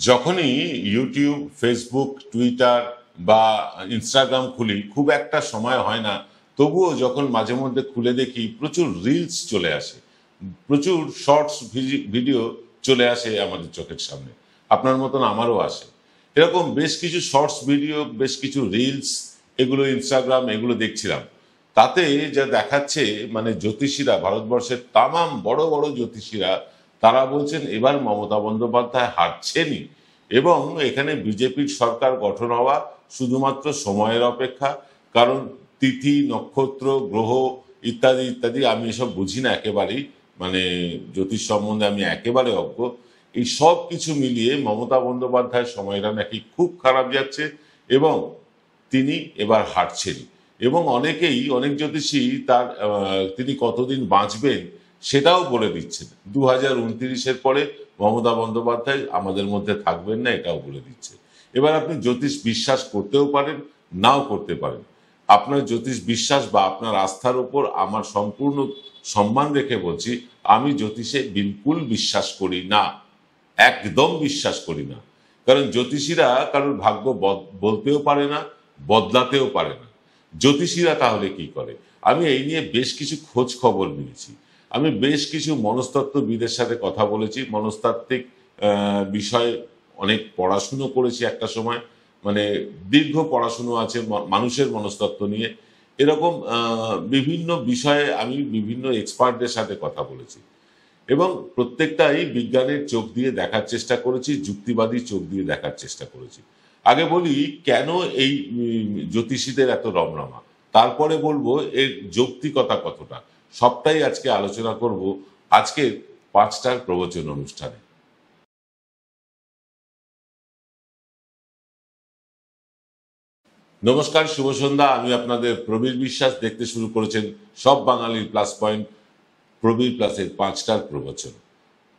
যখনই YouTube, Facebook, Twitter বা Instagram খুলি খুব একটা সময় হয় না, তবুও যখন মাঝে মধ্যে খুলে দেখি প্রচুর রিলস চলে আসে, প্রচুর শর্টস ভিডিও চলে আসে আমাদের চোখের সামনে। আপনার মতন আমারও আসে। এরকম বেশ কিছু শর্টস ভিডিও, বেশ কিছু রিলস, এগুলো ইনস্টাগ্রাম, এগুলো দেখছিলাম। তাতে যা দেখাচ্ছে, মানে জ্যোতিষীরা, ভারতবর্ষের তামাম বড় বড় জ্যোতিষীরা, তারা বলছেন এবার মমতা বন্দ্যোপাধ্যায় হারছেনই, এবং এখানে বিজেপির সরকার গঠন হওয়া শুধুমাত্র সময়ের অপেক্ষা। কারণ তিথি, নক্ষত্র, গ্রহ ইত্যাদি ইত্যাদি আমি এসব বুঝি না একেবারেই, মানে জ্যোতিষ সম্বন্ধে আমি একেবারে অজ্ঞ। এই সব কিছু মিলিয়ে মমতা বন্দ্যোপাধ্যায়ের সময়টা নাকি খুব খারাপ যাচ্ছে, এবং তিনি এবার হারছেন। এবং অনেক জ্যোতিষী তিনি কতদিন বাঁচবেন সেটাও বলে দিচ্ছেন। 2029-এর পরে মমতা বন্দ্যোপাধ্যায় আমাদের মধ্যে থাকবেন না, এটাও বলে দিচ্ছে। এবার আপনি জ্যোতিষ বিশ্বাস করতেও পারেন, নাও করতে পারেন। আপনার জ্যোতিষ বিশ্বাস বা আপনার আস্থার উপর আমার সম্পূর্ণ সম্মান রেখে বলছি, আমি জ্যোতিষে বিলকুল বিশ্বাস করি না, একদম বিশ্বাস করি না। কারণ জ্যোতিষীরা কারোর ভাগ্য বলতেও পারে না, বদলাতেও পারে না। জ্যোতিষীরা তাহলে কি করে? আমি এই নিয়ে বেশ কিছু খোঁজ খবর নিয়েছি। আমি বেশ কিছু মনস্তত্ত্ববিদের সাথে কথা বলেছি, মনস্তাত্ত্বিক বিষয়ে অনেক পড়াশুনো করেছি একটা সময়, মানে দীর্ঘ পড়াশুনো আছে মানুষের মনস্তত্ত্ব নিয়ে। এরকম বিভিন্ন বিষয়ে আমি বিভিন্ন এক্সপার্টদের সাথে কথা বলেছি, এবং প্রত্যেকটাই বিজ্ঞানের চোখ দিয়ে দেখার চেষ্টা করেছি, যুক্তিবাদী চোখ দিয়ে দেখার চেষ্টা করেছি। আগে বলি কেন এই জ্যোতিষীদের এত রমরমা, তারপরে বলবো এর যৌক্তিকতা কতটা। সবটাই আজকে আলোচনা করব আজকের 5টার প্রবচন অনুষ্ঠানে। নমস্কার, শুভ সন্ধ্যা। আমি আপনাদের প্রবীর বিশ্বাস। দেখতে শুরু করেছেন সব বাঙালির প্লাস পয়েন্ট, প্রবীর প্লাসের 5টার প্রবচন।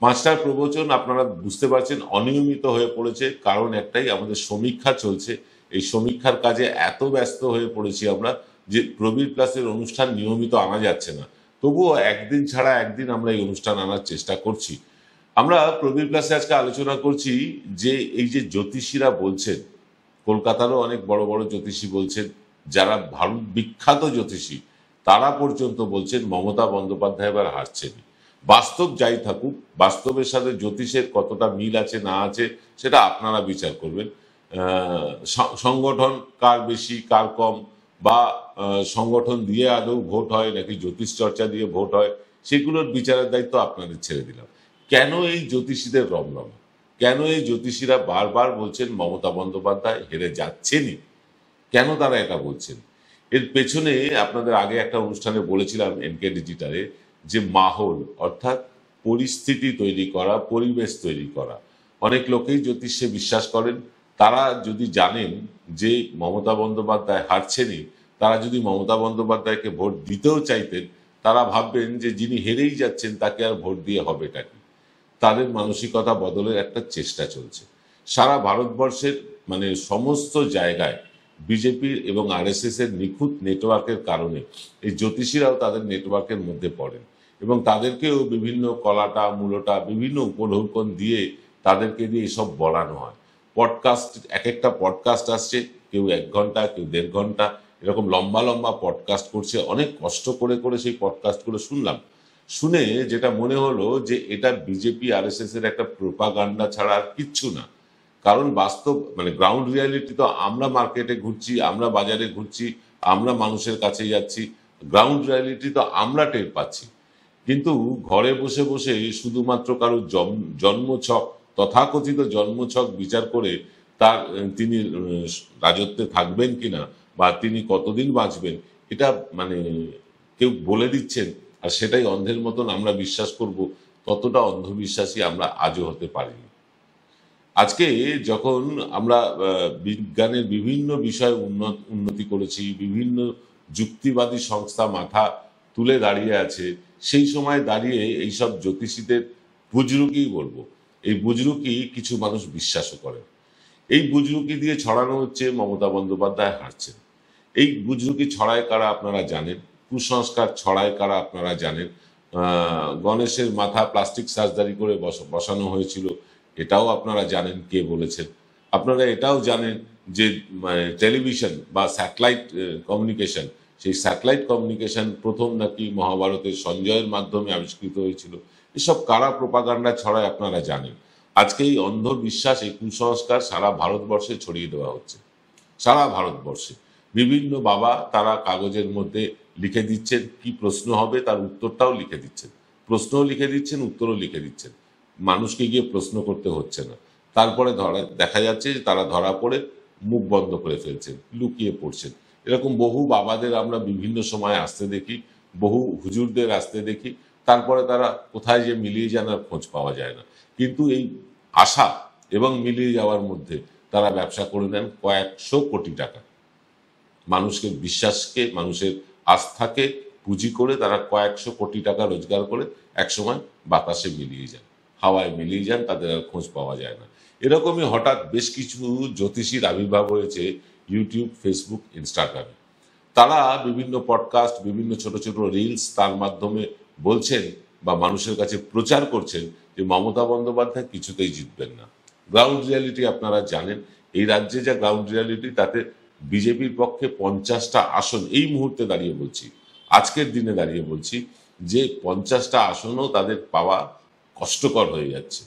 5টার প্রবচন আপনারা বুঝতে পারছেন অনিয়মিত হয়ে পড়েছে, কারণ একটাই, আমাদের সমীক্ষা চলছে। এই সমীক্ষার কাজে এত ব্যস্ত হয়ে পড়েছি আমরা যে প্রবীর প্লাসের অনুষ্ঠান নিয়মিত আনা যাচ্ছে না। তবুও একদিন ছাড়া একদিন আমরা এই অনুষ্ঠান আনার চেষ্টা করছি। আমরা প্রবীর প্লাসে আজকে আলোচনা করছি যে এই যে জ্যোতিষীরা বলছেন, কলকাতারও অনেক বড় বড় জ্যোতিষী বলছেন, যারা ভারত বিখ্যাত জ্যোতিষী, তারা পর্যন্ত বলছেন মমতা বন্দ্যোপাধ্যায় এবার হারছেন। বাস্তব যাই থাকুক, বাস্তবের সাথে জ্যোতিষের কতটা মিল আছে না আছে সেটা আপনারা বিচার করবেন। সংগঠন কার বেশি কার কম, বা সংগঠন দিয়ে আদৌ ভোট হয় নাকি জ্যোতিষ চর্চা দিয়ে ভোট হয়, সেগুলোর বিচারের দায়িত্ব আপনাদের ছেড়ে দিলাম। কেন এই জ্যোতিষীদের রমরমা? কেন এই জ্যোতিষীরা বারবার বলছেন মমতা বন্দ্যোপাধ্যায় হেরে যাচ্ছেনই? কেন তারা এটা বলছেন? এর পেছনে আপনাদের আগে একটা অনুষ্ঠানে বলেছিলাম এনকে ডিজিটালে, যে মাহৌল অর্থাৎ পরিস্থিতি তৈরি করা, পরিবেশ তৈরি করা। অনেক লোকেই জ্যোতিষে বিশ্বাস করেন। তারা যদি জানেন যে মমতা বন্দ্যোপাধ্যায় হারছেনই, তারা যদি মমতা বন্দ্যোপাধ্যায়কে ভোট দিতেও চাইতেন, তারা ভাববেন যে যিনি হেরেই যাচ্ছেন তাকে আর ভোট দিয়ে হবেটা কি। তাদের মানসিকতা বদলের একটা চেষ্টা চলছে সারা ভারতবর্ষের, মানে সমস্ত জায়গায়। বিজেপির এবং আরএসএস এর নিখুঁত নেটওয়ার্কের কারণে এই জ্যোতিষীরাও তাদের নেটওয়ার্কের মধ্যে পড়েন, এবং তাদেরকেও বিভিন্ন কলাটা মূলটা বিভিন্ন উপঢৌকন দিয়ে তাদেরকে দিয়ে এসব বলানো হয়। পডকাস্ট, এক একটা পডকাস্ট আসছে, কেউ 1 ঘন্টা, কেউ 1.5 ঘন্টা, এরকম লম্বা লম্বা পডকাস্ট করছে। অনেক কষ্ট করে করে সেই পডকাস্টগুলো শুনলাম। শুনে যেটা মনে হলো যে এটা বিজেপি আরএসএস এর একটা প্রোপাগান্ডা ছাড়া আর কিচ্ছু না। কারণ বাস্তব, মানে গ্রাউন্ড রিয়ালিটি তো আমরা মার্কেটে ঘুরছি, আমরা বাজারে ঘুরছি, আমরা মানুষের কাছে যাচ্ছি, গ্রাউন্ড রিয়ালিটি তো আমরা টের পাচ্ছি। কিন্তু ঘরে বসে বসে শুধুমাত্র কারো জন্মছক, তথাকথিত জন্মছক বিচার করে তার তিনি রাজত্বে থাকবেন কিনা বা তিনি কতদিন বাঁচবেন, এটা মানে কেউ বলে দিচ্ছেন, আর সেটাই অন্ধের মতন আমরা বিশ্বাস করব, ততটা অন্ধবিশ্বাসী আমরা আজও হতে পারিনি। আজকে যখন আমরা বিজ্ঞানের বিভিন্ন বিষয়ে উন্নতি করেছি, বিভিন্ন যুক্তিবাদী সংস্থা মাথা তুলে দাঁড়িয়ে আছে, সেই সময় দাঁড়িয়ে এইসব জ্যোতিষীদের বুজরুকি বলবো, এই বুজরুকি কিছু মানুষ বিশ্বাসও করে। এই বুজরুকি দিয়ে ছড়ানো হচ্ছে মমতা বন্দ্যোপাধ্যায় হারছেন। এই বুজরুকি ছড়ায় কারা আপনারা জানেন, কুসংস্কার ছড়ায় কারা আপনারা জানেন। গণেশের মাথা প্লাস্টিক সার্জারি করে বসানো হয়েছিল, এটাও আপনারা জানেন কে বলেছেন। আপনারা এটাও জানেন যে টেলিভিশন বা স্যাটেলাইট কমিউনিকেশন, সেই স্যাটেলাইট কমিউনিকেশন প্রথম নাকি মহাভারতের সঞ্জয়ের মাধ্যমে আবিষ্কৃত হয়েছিল। এসব কারা প্রোপাগান্ডা ছড়ায় আপনারা জানেন। আজকে এই অন্ধবিশ্বাস, এই কুসংস্কার সারা ভারতবর্ষে ছড়িয়ে দেওয়া হচ্ছে। সারা ভারতবর্ষে বিভিন্ন বাবা তারা কাগজের মধ্যে লিখে দিচ্ছেন কি প্রশ্ন হবে, তার উত্তরটাও লিখে দিচ্ছেন। প্রশ্নও লিখে দিচ্ছেন, উত্তরও লিখে দিচ্ছেন। মানুষকে গিয়ে প্রশ্ন করতে হচ্ছে না। তারপরে দেখা যাচ্ছে যে তারা ধরা পড়ে মুখ বন্ধ করে ফেলছেন, লুকিয়ে পড়ছেন। এরকম বহু বাবাদের আমরা বিভিন্ন সময় আসতে দেখি, বহু হুজুরদের আসতে দেখি। তারপরে তারা কোথায় যে মিলিয়ে যান আর খোঁজ পাওয়া যায় না। কিন্তু এই আশা এবং মিলিয়ে যাওয়ার মধ্যে তারা ব্যবসা করে নেন কয়েকশো কোটি টাকা। মানুষকে বিশ্বাসকে, মানুষের আস্থাকে পুঁজি করে তারা কয়েকশো কোটি টাকা রোজগার করে একসময় বাতাসে মিলিয়ে যান, হাওয়ায় মিলিয়ে যান, তাদের আর খোঁজ পাওয়া যায় না। এরকমই হঠাৎ বেশ কিছু জ্যোতিষীর আবির্ভাব হয়েছে ইউটিউব, ফেসবুক, ইনস্টাগ্রামে। তারা বিভিন্ন পডকাস্ট, বিভিন্ন ছোট ছোট রিলস তার মাধ্যমে বলছেন বা মানুষের কাছে প্রচার করছেন যে মমতা বন্দ্যোপাধ্যায় কিছুতেই জিতবেন না। গ্রাউন্ড রিয়ালিটি আপনারা জানেন, এই রাজ্যে যা গ্রাউন্ড রিয়ালিটি তাতে বিজেপির পক্ষে 50টা আসন, এই মুহূর্তে দাঁড়িয়ে বলছি, আজকের দিনে দাঁড়িয়ে বলছি যে 50টা আসনও তাদের পাওয়া কষ্টকর হয়ে যাচ্ছে।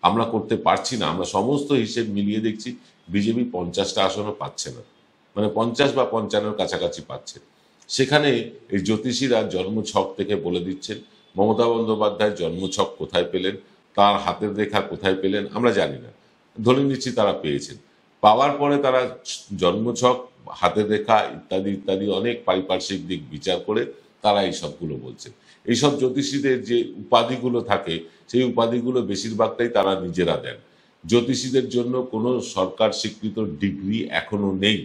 আমরা করতে পারছি না। আমরা সমস্ত হিসেব মিলিয়ে দেখছি বিজেপি 50টা আসনও পাচ্ছে না, মানে 50 বা 55 কাছাকাছি পাচ্ছে। সেখানে এই জ্যোতিষীরা জন্মছক থেকে বলে দিচ্ছেন মমতা বন্দ্যোপাধ্যায় জন্মছক কোথায় পেলেন, তার হাতের রেখা কোথায় পেলেন আমরা জানি না, ধরে নিচ্ছি তারা পেয়েছেন। পাওয়ার পরে তারা জন্মছক, হাতের রেখা ইত্যাদি ইত্যাদি অনেক পারিপার্শ্বিক দিক বিচার করে তারা এই সবগুলো বলছেন। এইসব জ্যোতিষীদের যে উপাধিগুলো থাকে সেই উপাধিগুলো বেশিরভাগটাই তারা নিজেরা দেন। জ্যোতিষীদের জন্য কোনো সরকার স্বীকৃত ডিগ্রি এখনো নেই,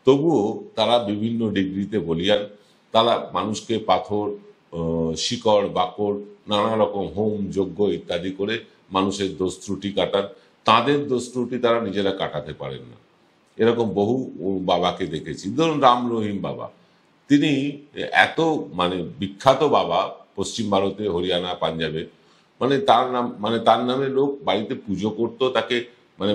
তবুও তারা বিভিন্ন ডিগ্রিতে বলিয়ান। তারা মানুষকে পাথর, শিকড় বাকড়, নানা রকম হোম যজ্ঞ ইত্যাদি করে মানুষের দোষ ত্রুটি কাটান। তাদের দোষ ত্রুটি তারা নিজেরা কাটাতে পারেন না। এরকম বহু বাবাকে দেখেছি। ধরুন রাম রহিম বাবা, তিনি এত মানে বিখ্যাত বাবা পশ্চিম ভারতে, হরিয়ানা, পাঞ্জাবে, মানে তার নাম, মানে তার নামে লোক বাড়িতে পুজো করতো, তাকে মানে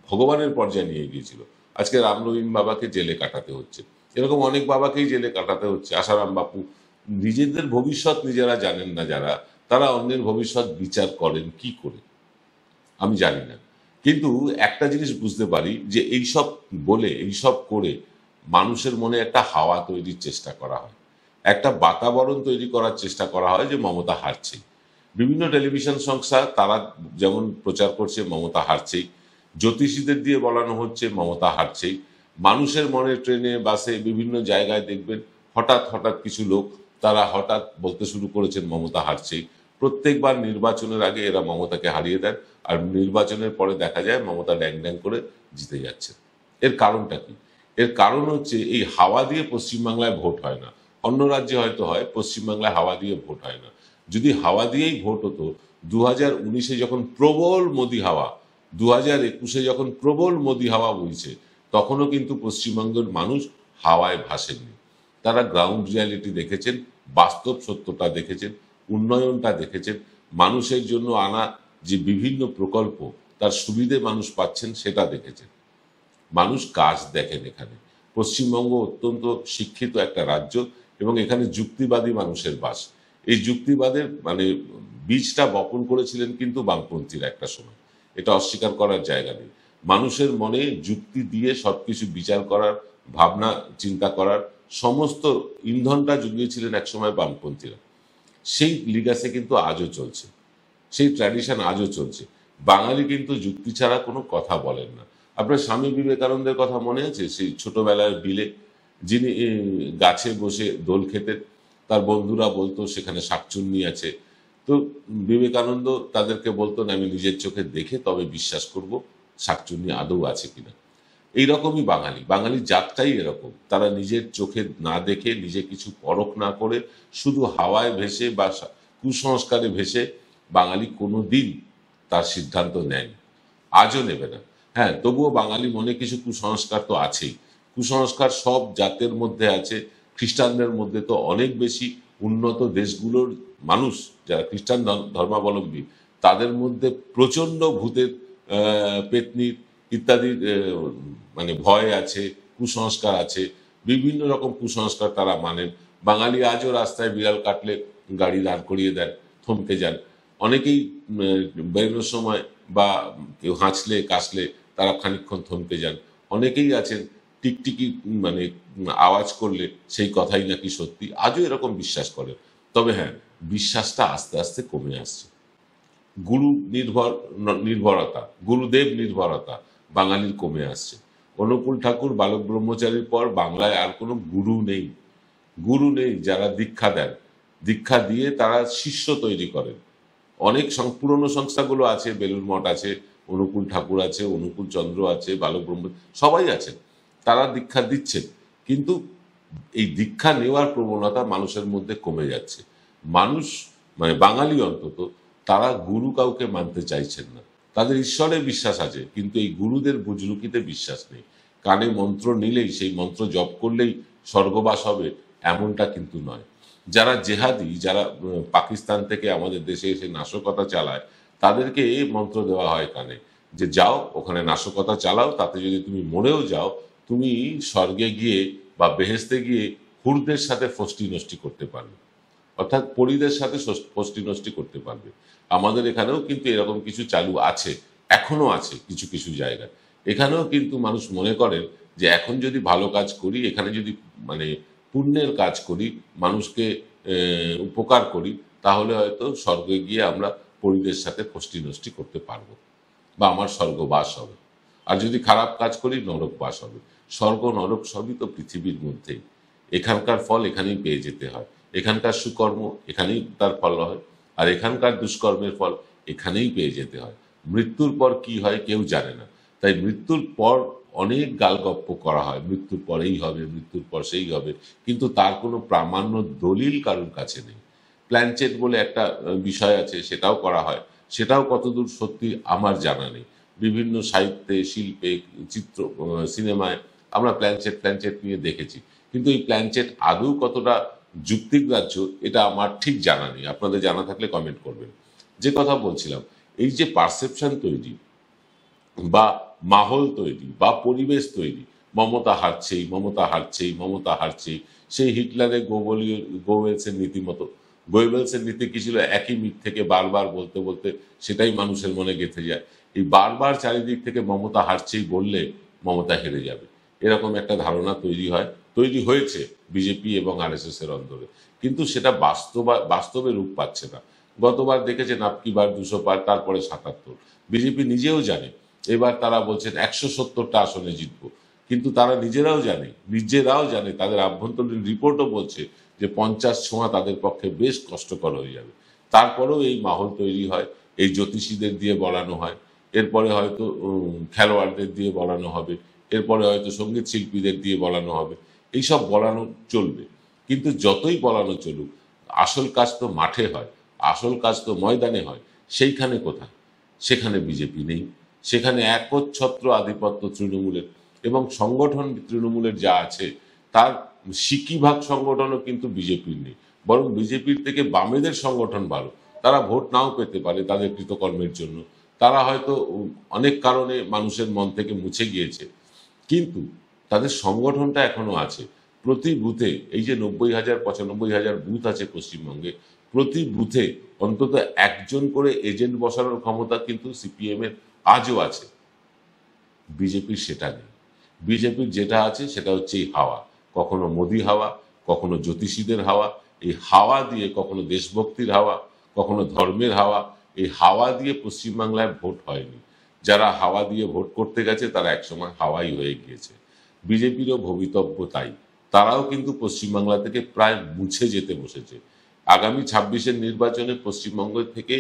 ভগবানের পর্যায়ে নিয়ে গিয়েছিল। আজকে রাম রহিম বাবাকে জেলে কাটাতে হচ্ছে। এরকম অনেক বাবাকেই জেলে কাটাতে হচ্ছে। আসারাম বাপু, নিজেদের ভবিষ্যৎ নিজেরা জানেন না যারা, তারা অন্যের ভবিষ্যৎ বিচার করেন কি করে আমি জানি না। কিন্তু একটা জিনিস বুঝতে পারি যে এইসব বলে, এইসব করে মানুষের মনে একটা হাওয়া তৈরির চেষ্টা করা হয়, একটা বাতাবরণ তৈরি করার চেষ্টা করা হয় যে মমতা হারছেই। বিভিন্ন টেলিভিশন সংস্থা তারা যেমন প্রচার করছে মমতা হারছেই, জ্যোতিষীদের দিয়ে বলানো হচ্ছে মমতা হারছেই। মানুষের মনে ট্রেনে, বাসে, বিভিন্ন জায়গায় দেখবেন হঠাৎ হঠাৎ কিছু লোক তারা হঠাৎ বলতে শুরু করেছেন মমতা হারছেই। প্রত্যেকবার নির্বাচনের আগে এরা মমতাকে হারিয়ে দেন, আর নির্বাচনের পরে দেখা যায় মমতা ড্যাং ড্যাং করে জিতে যাচ্ছে। এর কারণটা কি? এর কারণ হচ্ছে এই হাওয়া দিয়ে পশ্চিমবাংলায় ভোট হয় না। অন্য রাজ্যে হয়তো হয়, পশ্চিমবাংলায় হাওয়া দিয়ে ভোট হয় না। যদি হাওয়া দিয়েই ভোট হতো, 2019-এ যখন প্রবল মোদি হাওয়া, 2021-এ যখন প্রবল মোদি হাওয়া বইছে, তখনও কিন্তু পশ্চিমবঙ্গের মানুষ হাওয়ায় ভাসেননি। তারা গ্রাউন্ড রিয়ালিটি দেখেছেন, বাস্তব সত্যটা দেখেছেন, উন্নয়নটা দেখেছেন, মানুষের জন্য আনা যে বিভিন্ন প্রকল্প তার সুবিধে মানুষ পাচ্ছেন সেটা দেখেছেন। মানুষ কাজ দেখেন এখানে। পশ্চিমবঙ্গ অত্যন্ত শিক্ষিত একটা রাজ্য এবং এখানে যুক্তিবাদী মানুষের বাস। এই যুক্তিবাদের মানে বীজটা বপন করেছিলেন কিন্তু বামপন্থীরা একটা সময়, এটা অস্বীকার করার জায়গা নেই। মানুষের মনে যুক্তি দিয়ে সবকিছু বিচার করার, ভাবনা চিন্তা করার সমস্ত ইন্ধনটা জুগিয়েছিলেন একসময় বামপন্থীরা। সেই লিগাসে কিন্তু আজও চলছে, সেই ট্র্যাডিশন আজও চলছে। বাঙালি কিন্তু যুক্তি ছাড়া কোনো কথা বলেন না। আপনার স্বামী বিবেকানন্দের কথা মনে আছে? সেই ছোটবেলার বিলে যিনি গাছে বসে দোল খেতেন, তার বন্ধুরা বলতো সেখানে শাকচুন্নি আছে। তো বিবেকানন্দ তাদেরকে বলতেন আমি নিজের চোখে দেখে তবে বিশ্বাস করব শাকচুন্নি আদৌ আছে কিনা। এইরকমই বাঙালি, বাঙালির জাতটাই এরকম। তারা নিজের চোখে না দেখে, নিজে কিছু পরখ না করে, শুধু হাওয়ায় ভেসে বা কুসংস্কারে ভেসে বাঙালি কোনো দিন তার সিদ্ধান্ত নেয়নি, আজও নেবে না। হ্যাঁ, তবুও বাঙালি মনে কিছু কুসংস্কার তো আছেই। কুসংস্কার সব জাতের মধ্যে আছে। খ্রিস্টানদের মধ্যে তো অনেক বেশি। উন্নত দেশগুলোর মানুষ যারা খ্রিস্টান ধর্মাবলম্বী তাদের মধ্যে প্রচণ্ড ভূতের পেতনির ইত্যাদির মানে ভয় আছে, কুসংস্কার আছে, বিভিন্ন রকম কুসংস্কার তারা মানেন। বাঙালি আজও রাস্তায় বিড়াল কাটলে গাড়ি দাঁড় করিয়ে দেন, থমকে যান। অনেকেই বেরোনোর সময় বা কেউ হাঁচলে কাশলে তারা খানিকক্ষণ থমকে যান। অনেকেই আছেন টিকটিকি মানে আওয়াজ করলে সেই কথাই নাকি সত্যি, আজও এরকম বিশ্বাস করেন। তবে হ্যাঁ, বিশ্বাসটা আস্তে আস্তে কমে আসছে। গুরু নির্ভরতা, গুরুদেব নির্ভরতা বাঙালির কমে আসছে। অনুকূল ঠাকুর, বালক ব্রহ্মচারীর পর বাংলায় আর কোনো গুরু নেই। গুরু নেই যারা দীক্ষা দেন, দীক্ষা দিয়ে তারা শিষ্য তৈরি করেন। অনেক পুরনো সংস্থাগুলো আছে, বেলুর মঠ আছে, অনুকূল ঠাকুর আছে, অনুকূল চন্দ্র আছে, বালক ব্রহ্ম, সবাই আছেন, তারা দীক্ষা দিচ্ছেন। কিন্তু এই দীক্ষা নেওয়ার প্রবণতা মানুষের মধ্যে কমে যাচ্ছে। মানুষ মানে বাঙালি অন্তত তারা গুরু কাউকে মানতে চাইছেন না। তাদের ঈশ্বরে বিশ্বাস আছে, কিন্তু এই গুরুদের বুজরুকিতে বিশ্বাস নেই। কানে মন্ত্র নিলেই, সেই মন্ত্র জপ করলেই স্বর্গবাস হবে, এমনটা কিন্তু নয়। যারা জেহাদি, যারা পাকিস্তান থেকে আমাদের দেশে এসে নাশকতা চালায়, তাদেরকে এই মন্ত্র দেওয়া হয় কানে যে যাও ওখানে নাশকতা চালাও, তাতে যদি তুমি মরেও যাও, তুমি স্বর্গে গিয়ে বা বেহেস্তে গিয়ে হুরদের সাথে ফষ্টি নষ্টি করতে পারবে, অর্থাৎ পরীদের সাথে ফষ্টি নষ্টি করতে পারবে। আমাদের এখানেও কিন্তু এরকম কিছু চালু আছে, এখনো আছে কিছু কিছু জায়গায়। এখানেও কিন্তু মানুষ মনে করেন যে এখন যদি ভালো কাজ করি, এখানে যদি মানে পুণ্যের কাজ করি, মানুষকে উপকার করি, তাহলে হয়তো স্বর্গে গিয়ে আমরা পরীদের সাথে ফষ্টি নষ্টি করতে পারবো বা আমার স্বর্গবাস হবে। আর যদি খারাপ কাজ করি, নরকবাস হবে। স্বর্গ নরক সবই তো পৃথিবীর মধ্যেই। এখানকার ফল এখানেই পেয়ে যেতে হয়। এখানকার সুকর্ম এখানেই তার ফল হয়, আর এখানকার দুষ্কর্মের ফল এখানেই পেয়ে যেতে হয়। মৃত্যুর পর কি হয় কেউ জানে না। তাই মৃত্যুর পর অনেক গালগপ্প করা হয়, মৃত্যুর পরেই হবে, মৃত্যুর পর সেই হবে, কিন্তু তার কোনো প্রামাণ্য দলিল কারোর কাছে নেই। প্ল্যানচেট বলে একটা বিষয় আছে, সেটাও করা হয়, সেটাও কতদূর সত্যি আমার জানা নেই। বিভিন্ন সাহিত্যে, শিল্পে, চিত্র, সিনেমায় আমরা প্ল্যানচেট প্ল্যানচেট নিয়ে দেখেছি, কিন্তু এই প্ল্যানচেট আদৌ কতটা যুক্তিগ্রাহ্য এটা আমার ঠিক জানা নেই। আপনাদের জানা থাকলে কমেন্ট করবেন। যে কথা বলছিলাম, এই যে পারসেপশন তৈরি বা মাহল তৈরি বা পরিবেশ তৈরি, মমতা হারছেই, মমতা হারছেই, মমতা হারছেই, সেই হিটলারের গোয়েবলসের নীতি মতো। গোয়েবলসের নীতি কি ছিল? একই মিথ থেকে বারবার বলতে বলতে সেটাই মানুষের মনে গেঁথে যায়। এই বারবার চারিদিক থেকে মমতা হারছেই বললে মমতা হেরে যাবে, এরকম একটা ধারণা তৈরি হয়, তৈরি হয়েছে বিজেপি এবং আরএসএস এর অন্দরে। কিন্তু সেটা বাস্তবে রূপ পাচ্ছে না। গতবার দেখেছেন আপকি বার 200 পার, তারপরে 77। বিজেপি নিজেও জানে এবার তারা বলছেন 170টা আসনে জিতবো, কিন্তু তারা নিজেরাও জানে, তাদের আভ্যন্তরীণ রিপোর্টও বলছে যে 50 ছোঁয়া তাদের পক্ষে বেশ কষ্টকর হয়ে যাবে। তারপরেও এই মাহল তৈরি হয়, এই জ্যোতিষীদের দিয়ে বলানো হয়, এরপরে হয়তো খেলোয়াড়দের দিয়ে বলানো হবে, এরপরে হয়তো সঙ্গীত শিল্পীদের দিয়ে বলানো হবে। এইসব বলানো চলবে, কিন্তু যতই বলানো চলুক, আসল কাজ তো মাঠে হয়, আসল কাজ তো ময়দানে হয়। সেইখানে কোথায়? সেখানে বিজেপি নেই, সেখানে একচ্ছত্র আধিপত্য তৃণমূলের। এবং সংগঠন তৃণমূলের যা আছে তার সিকিভাগ সংগঠনও কিন্তু বিজেপির নেই, বরং বিজেপির থেকে বামেদের সংগঠন ভালো। তারা ভোট নাও পেতে পারে তাদের কৃতকর্মের জন্য, তারা হয়তো অনেক কারণে মানুষের মন থেকে মুছে গিয়েছে, কিন্তু তাদের সংগঠনটা এখনো আছে। প্রতি বুথে, এই যে 90,000 95,000 বুথ আছে পশ্চিমবঙ্গে, প্রতি বুথে অন্তত একজন করে এজেন্ট বসানোর ক্ষমতা কিন্তু সিপিএম এর আজও আছে। বিজেপির সেটা নেই। বিজেপির যেটা আছে সেটা হচ্ছে এই হাওয়া, কখনো মোদি হাওয়া, কখনো জ্যোতিষীদের হাওয়া। এই হাওয়া দিয়ে, কখনো দেশভক্তির হাওয়া, কখনো ধর্মের হাওয়া, এই হাওয়া দিয়ে পশ্চিমবাংলায় ভোট হয়নি। যারা হাওয়া দিয়ে ভোট করতে গেছে তারা একসময় হাওয়াই হয়ে গিয়েছে। বিজেপিরও ভবিতব্য তাই। তারাও কিন্তু পশ্চিমবাংলা থেকে প্রায় মুছে যেতে বসেছে। আগামী 26-এর নির্বাচনে পশ্চিমবঙ্গ থেকে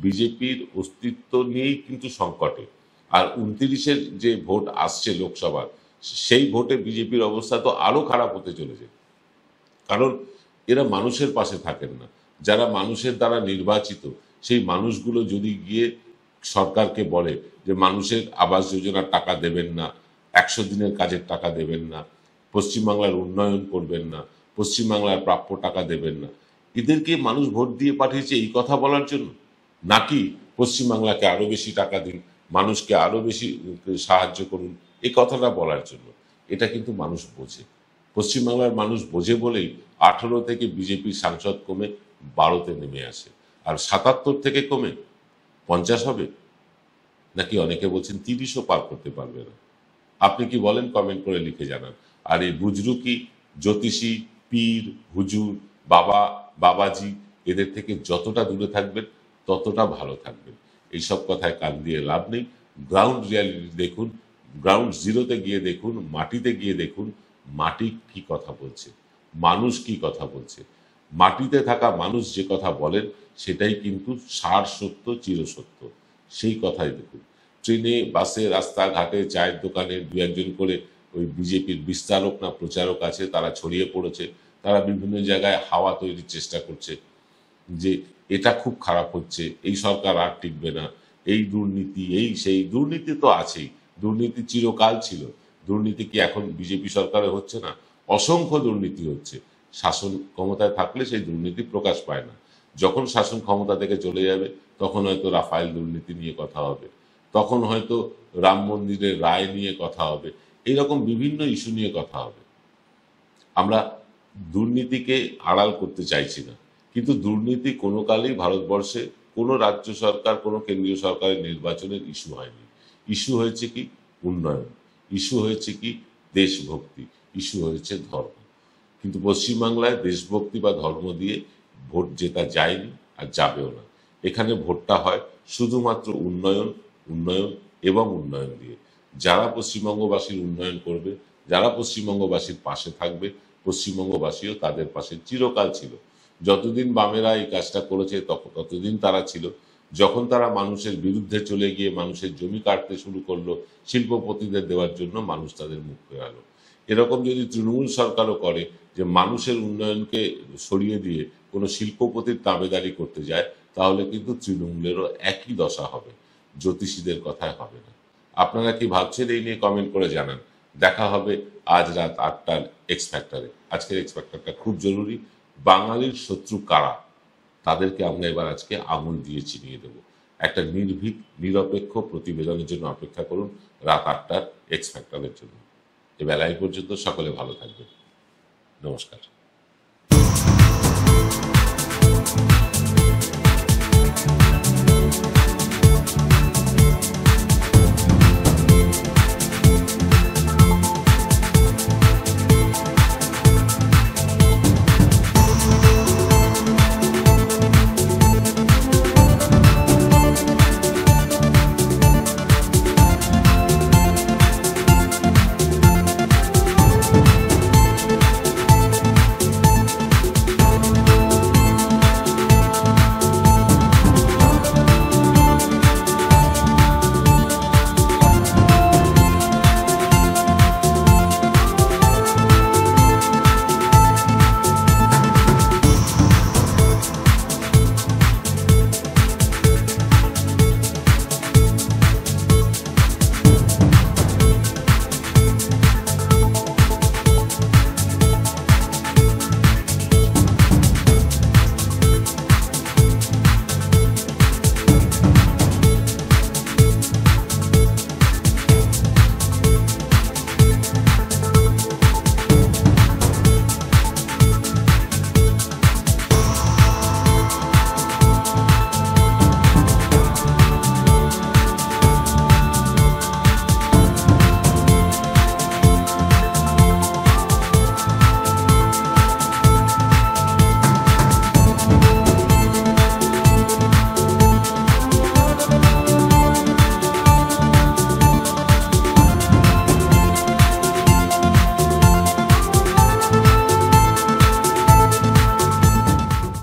বিজেপির অস্তিত্ব নিয়েই কিন্তু সংকটে। আর 29-এর যে ভোট আসছে লোকসভার, সেই ভোটে বিজেপির অবস্থা তো আরো খারাপ হতে চলেছে। কারণ এরা মানুষের পাশে থাকেন না। যারা মানুষের দ্বারা নির্বাচিত, সেই মানুষগুলো যদি গিয়ে সরকারকে বলে যে মানুষের আবাস যোজনার টাকা দেবেন না, 100 দিনের কাজের টাকা দেবেন না, পশ্চিমবাংলার উন্নয়ন করবেন না, পশ্চিমবাংলার প্রাপ্য টাকা দেবেন না, এদেরকে মানুষ ভোট দিয়ে পাঠিয়েছে এই কথা বলার জন্য? নাকি পশ্চিমবাংলাকে আরো বেশি টাকা দিন, মানুষকে আরো বেশি সাহায্য করুন, এই কথাটা বলার জন্য। এটা কিন্তু মানুষ বোঝে। পশ্চিমবাংলার মানুষ বোঝে বলেই 18 থেকে বিজেপির সাংসদ কমে 12-তে নেমে আসে। আর 77 থেকে কমে 50 হবে, নাকি অনেকে বলছেন 30ও পার করতে পারবে না। আপনি কি বলেন? কমেন্ট করে লিখে জানান। আর এই বুজরুকি, জ্যোতিষী, পীর, হুজুর, বাবা, বাবাজি, এদের থেকে যতটা দূরে থাকবেন ততটা ভালো থাকবেন। এইসব কথায় কান দিয়ে লাভ নেই। গ্রাউন্ড রিয়ালিটি দেখুন, গ্রাউন্ড জিরোতে গিয়ে দেখুন, মাটিতে গিয়ে দেখুন, মাটি কি কথা বলছে, মানুষ কি কথা বলছে। মাটিতে থাকা মানুষ যে কথা বলেন সেটাই কিন্তু সার সত্য, চিরসত্য। সেই কথাই দেখুন। ট্রেনে, বাসে, রাস্তাঘাটে, চায়ের দোকানে দু একজন করে ওই বিজেপির বিস্তারক না প্রচারক আছে, তারা ছড়িয়ে পড়েছে। তারা বিভিন্ন জায়গায় হাওয়া তৈরির চেষ্টা করছে যে এটা খুব খারাপ হচ্ছে, এই সরকার আর টিকবে না, এই দুর্নীতি, এই সেই। দুর্নীতি তো আছেই, দুর্নীতি চিরকাল ছিল। দুর্নীতি কি এখন বিজেপি সরকারে হচ্ছে না? অসংখ্য দুর্নীতি হচ্ছে। শাসন ক্ষমতায় থাকলে সেই দুর্নীতি প্রকাশ পায় না। যখন শাসন ক্ষমতা থেকে চলে যাবে তখন হয়তো রাফায়েল দুর্নীতি নিয়ে কথা হবে, তখন হয়তো রাম মন্দিরের রায় নিয়ে কথা হবে, এইরকম বিভিন্ন ইস্যু নিয়ে কথা হবে। আমরা দুর্নীতিকে আড়াল করতে চাইছি না, কিন্তু দুর্নীতি কোনো কালেই ভারতবর্ষে কোনো রাজ্য সরকার, কোনো কেন্দ্রীয় সরকারের নির্বাচনের ইস্যু হয়নি। ইস্যু হয়েছে কি? উন্নয়ন। ইস্যু হয়েছে কি? দেশভক্তি। ইস্যু হয়েছে ধর্ম। কিন্তু পশ্চিমবাংলায় দেশভক্তি বা ধর্ম দিয়ে ভোট জেতা যায়নি, আর যাবেও না। এখানে ভোটটা হয় শুধুমাত্র উন্নয়ন, উন্নয়ন এবং উন্নয়ন দিয়ে। যারা পশ্চিমবঙ্গবাসীর উন্নয়ন করবে, যারা পশ্চিমবঙ্গবাসীর পাশে থাকবে, পশ্চিমবঙ্গবাসীও তাদের পাশে চিরকাল ছিল। যতদিন বামেরা এই কাজটা করেছে ততদিন তারা ছিল। যখন তারা মানুষের বিরুদ্ধে চলে গিয়ে মানুষের জমি কাটতে শুরু করলো শিল্পপতিদের দেওয়ার জন্য, মানুষ তাদের মুখ ফেরালো। এরকম যদি তৃণমূল সরকারও করে, যে মানুষের উন্নয়নকে সরিয়ে দিয়ে কোনো শিল্পপতির তাবেদারি করতে যায়, তাহলে কিন্তু তৃণমূলেরও একই দশা হবে, জ্যোতিষীদের কথায় হবে না। আপনারা কি ভাবছেন এই নিয়ে কমেন্ট করে জানান। দেখা হবে আজ রাত 8টার এক্স ফ্যাক্টরে। আজকের এক্স ফ্যাক্টরটা খুব জরুরি। বাঙালির শত্রু কারা, তাদেরকে আমরা এবার আজকে আঙুল দিয়ে চিনিয়ে দেব। একটা নির্ভীক, নিরপেক্ষ প্রতিবেদনের জন্য অপেক্ষা করুন রাত 8টার এক্স ফ্যাক্টরের জন্য। এ বেলায় পর্যন্ত সকলে ভালো থাকবেন। নমস্কার।